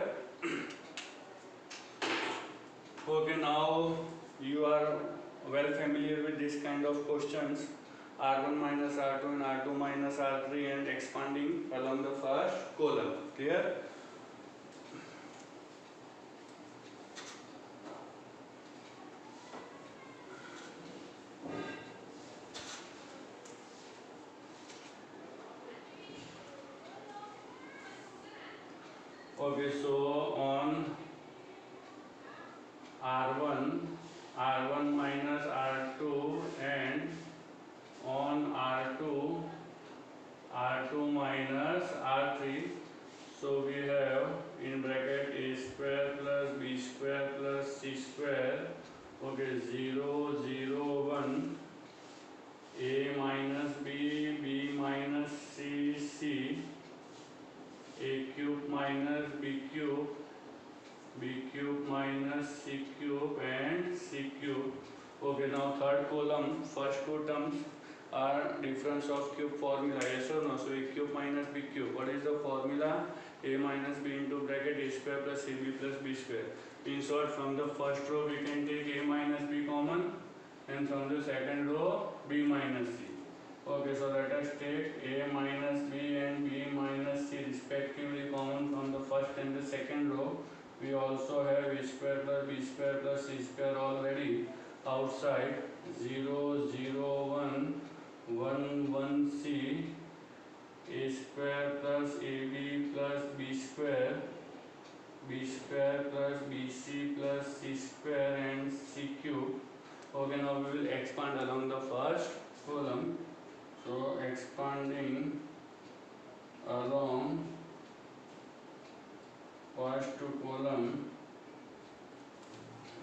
Okay, now you are well familiar with this kind of questions. R1 minus R2 and R2 minus R3 and expanding along the first column. Clear? Okay, so on R1 minus R2 and on R2 minus R3. So we have in bracket a square plus b square plus c square. Okay, 0, 0, 1. A minus b, b minus c, c. A cube minus b cube, b cube minus c cube and c cube. Okay, now third column, first two terms are difference of cube formula, yes or no? So a cube minus b cube. What is the formula? A minus b into bracket a square plus ab plus b square. In short, from the first row we can take a minus b common, and from the second row b minus c. Okay, so let us take a minus b and b minus c respectively common from the first and the second row. We also have a square plus b square plus c square already outside. 0, 0, 1, 1, 1 c, a square plus ab plus b square plus bc plus c square and c cube. Okay, now we will expand along the first column. So expanding along first column.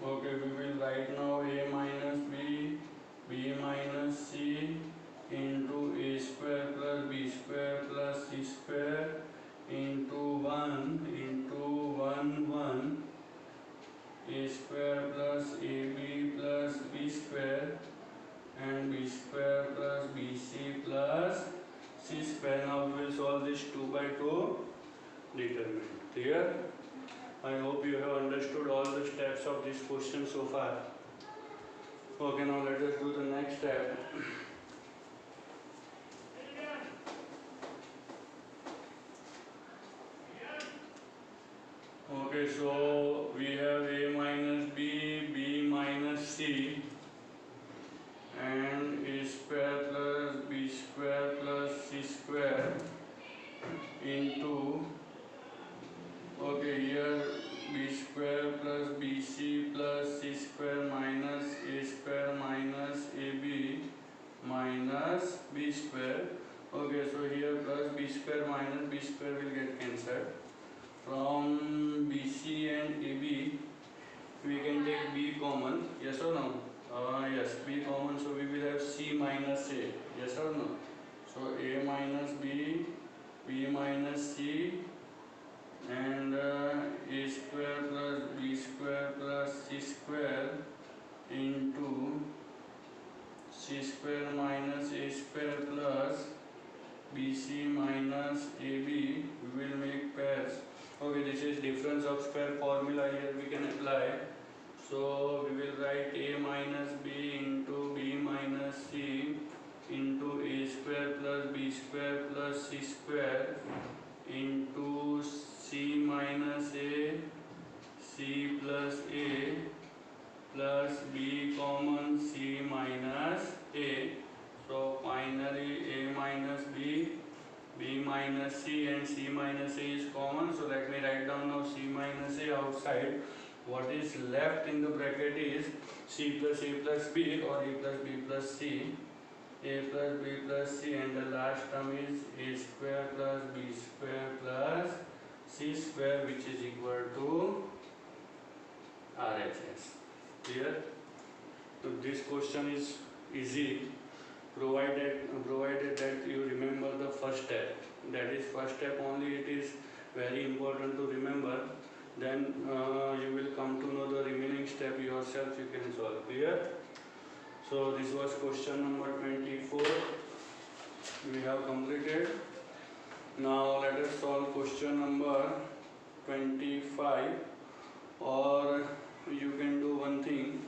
Okay, we will write now a minus b, b minus c into a square plus b square plus c square into 1 into 1, 1, a square plus ab plus b square and b square plus bc plus c square. Now we will solve this 2 by 2 determinant. Clear? I hope you have understood all the steps of this question so far. Okay, now let us do the next step. Okay, so we have a minus b, b minus c and a square plus b square plus c square into, okay, here b square plus bc plus c square minus a square minus ab minus b square. Okay, so here plus b square minus b square will get cancelled. From bc and ab we can take b common, yes or no? Yes, b common, so we will have c minus a, yes or no? So a minus b, b minus c and a square plus b square plus c square into c square minus a square plus bc minus ab. We will make pairs. Okay, this is difference of square formula, here we can apply. So we will write a minus b into b minus c into a square plus b square plus c square into c minus a, c plus a plus b common c minus a. So finally a minus b, b minus c and c minus a is common. So let me write down now c minus a outside. What is left in the bracket is c plus a plus b or a plus b plus c, a plus b plus c, and the last term is a square plus b square plus c square, which is equal to RHS. Clear? So this question is easy provided that you remember the first step. That is first step only, it is very important to remember. Then you will come to know the remaining step yourself, you can solve. Clear? So this was question number 24. We have completed. Now let us solve question number 25, or you can do one thing.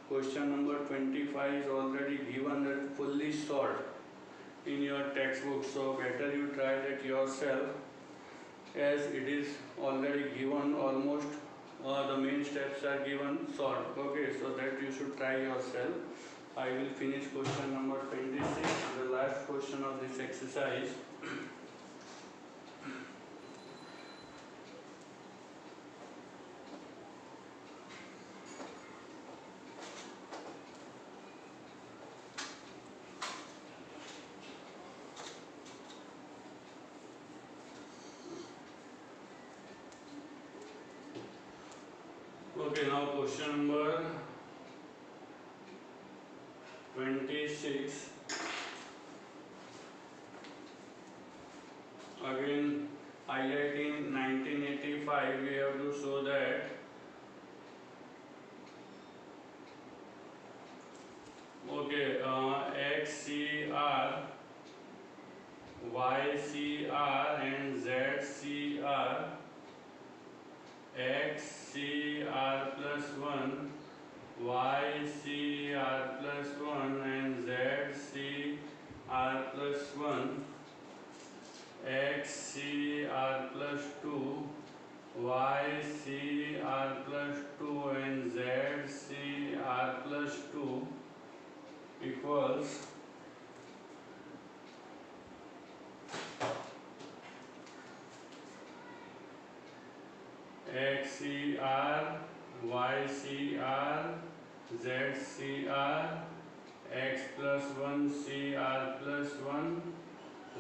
Question number 25 is already given and fully solved in your textbook, so better you try that yourself, as it is already given almost the main steps are given solved. Okay, so that you should try yourself. I will finish question number 26, the last question of this exercise. Okay, now question number 26. Again, IIT in 1985, we have to show that XCR, YCR and ZCR, XCR plus 1, YCR plus 1 and ZCR plus 1, XCR plus 2, YCR plus 2 and ZCR plus 2 equals XCR, YCR, ZCR, X plus 1 CR plus 1,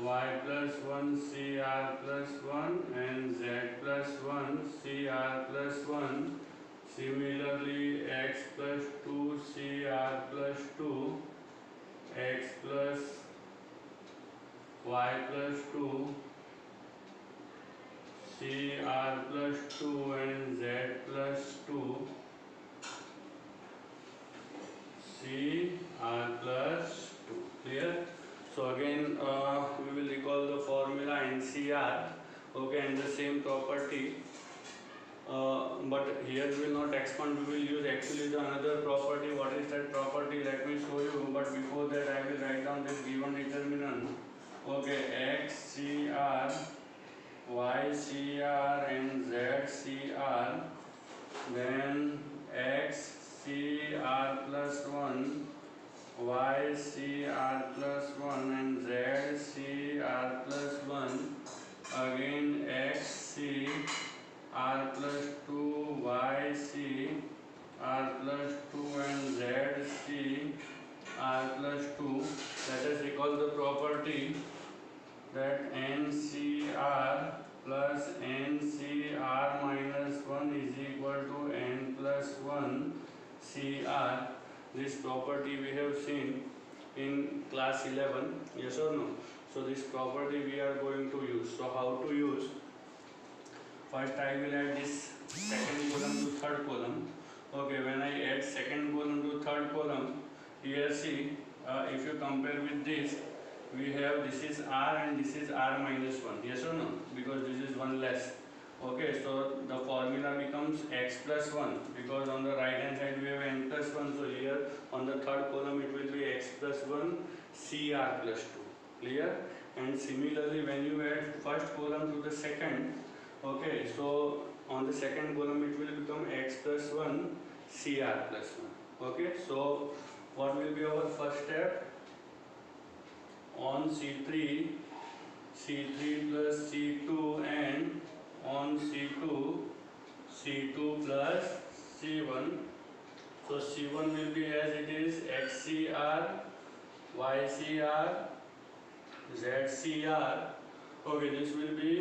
Y plus 1 CR plus 1 and Z plus 1 CR plus 1. Similarly, X plus 2 CR plus 2, X plus Y plus 2, CR plus 2 and Z plus 2, CR plus 2. Clear? So again we will recall the formula NCR, okay, and the same property, but here we will not expand, we will use actually the another property. What is that property? Let me show you, but before that I will write down this given determinant. Okay, XCR, YCR and ZCR, then XCR plus 1, YCR plus 1 and ZCR plus 1, again XCR plus 2, YCR plus 2 and ZCR plus 2. Let us recall the property that NCR plus NCR minus 1 is equal to N plus 1 CR. This property we have seen in class 11, yes or no? So this property we are going to use. So how to use? First I will add this second column to third column. Okay, when I add second column to third column, here see, if you compare with this, we have this is R and this is R minus 1, yes or no? Because this is 1 less. Okay, so the formula becomes X plus 1, because on the right hand side we have N plus 1, so here on the third column it will be X plus 1 CR plus 2. Clear? And similarly when you add first column to the second, okay, so on the second column it will become X plus 1 CR plus 1. Okay, so what will be our first step? On C3 plus C2 and on C2 plus C1. So C1 will be as it is XCR, YCR, ZCR. Okay, this will be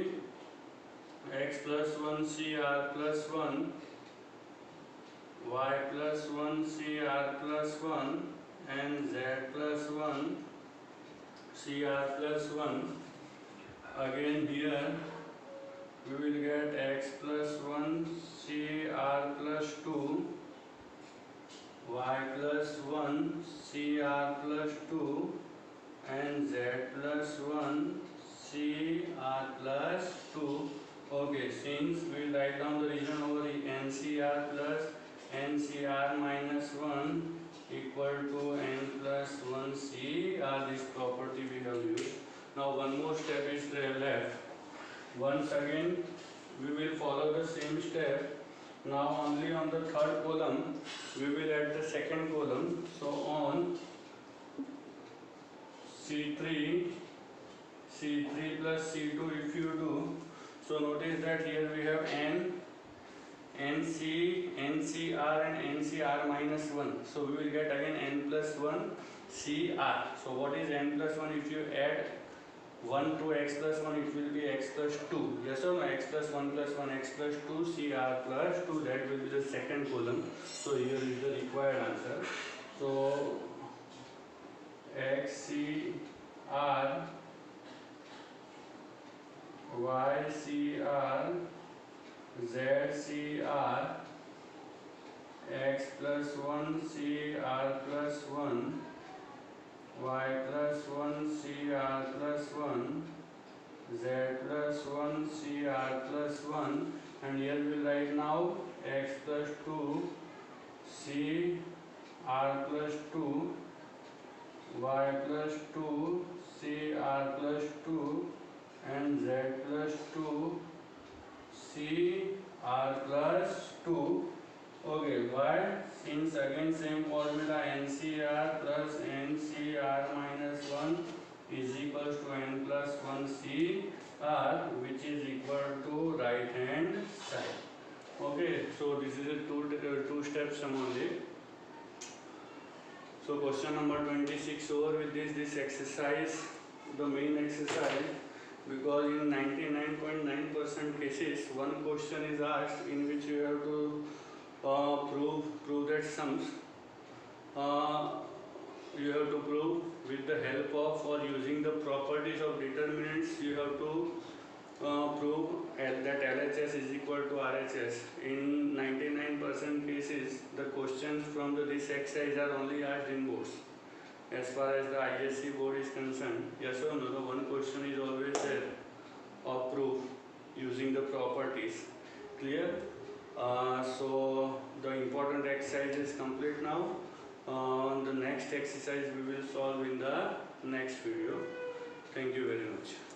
X plus 1 CR plus 1, Y plus 1 CR plus 1 and Z plus 1 CR plus 1. Again here we will get X plus 1 CR plus 2, Y plus 1 CR plus 2 and Z plus 1 CR plus 2. Okay, since we will write down the region over NCR plus NCR minus 1 equal to N plus 1 CR, this property we have used. Now one more step is left. Once again we will follow the same step. Now only on the third column we will add the second column. So on C3 plus C2 if you do, so notice that here we have NCR and NCR minus 1. So we will get again N plus 1 CR. So what is N plus 1? If you add 1 to x plus 1, it will be x plus 2. Yes or no? X plus 1 plus 1, x plus 2, CR plus 2. That will be the second column. So here is the required answer. So XCR, YCR, ZCR, x plus 1 CR plus 1, y plus 1 CR plus 1, z plus 1 CR plus 1, and here we will write now x plus 2 CR plus 2, y plus 2 CR plus 2, and z plus 2 CR plus 2. Okay, why? Since again same formula, NCR plus NCR minus 1 is equals to n plus 1 CR, which is equal to right hand side. Okay, so this is a two step sum only. So question number 26 over with this exercise, the main exercise, because in 99.9% cases one question is asked in which you have to prove that sums. You have to prove with the help of or using the properties of determinants. You have to prove that LHS is equal to RHS. In 99% cases, the questions from this exercise are only asked in boards. As far as the ISC board is concerned, yes or no, the one question is always there of proof using the properties. Clear? So the important exercise is complete now. The next exercise we will solve in the next video. Thank you very much.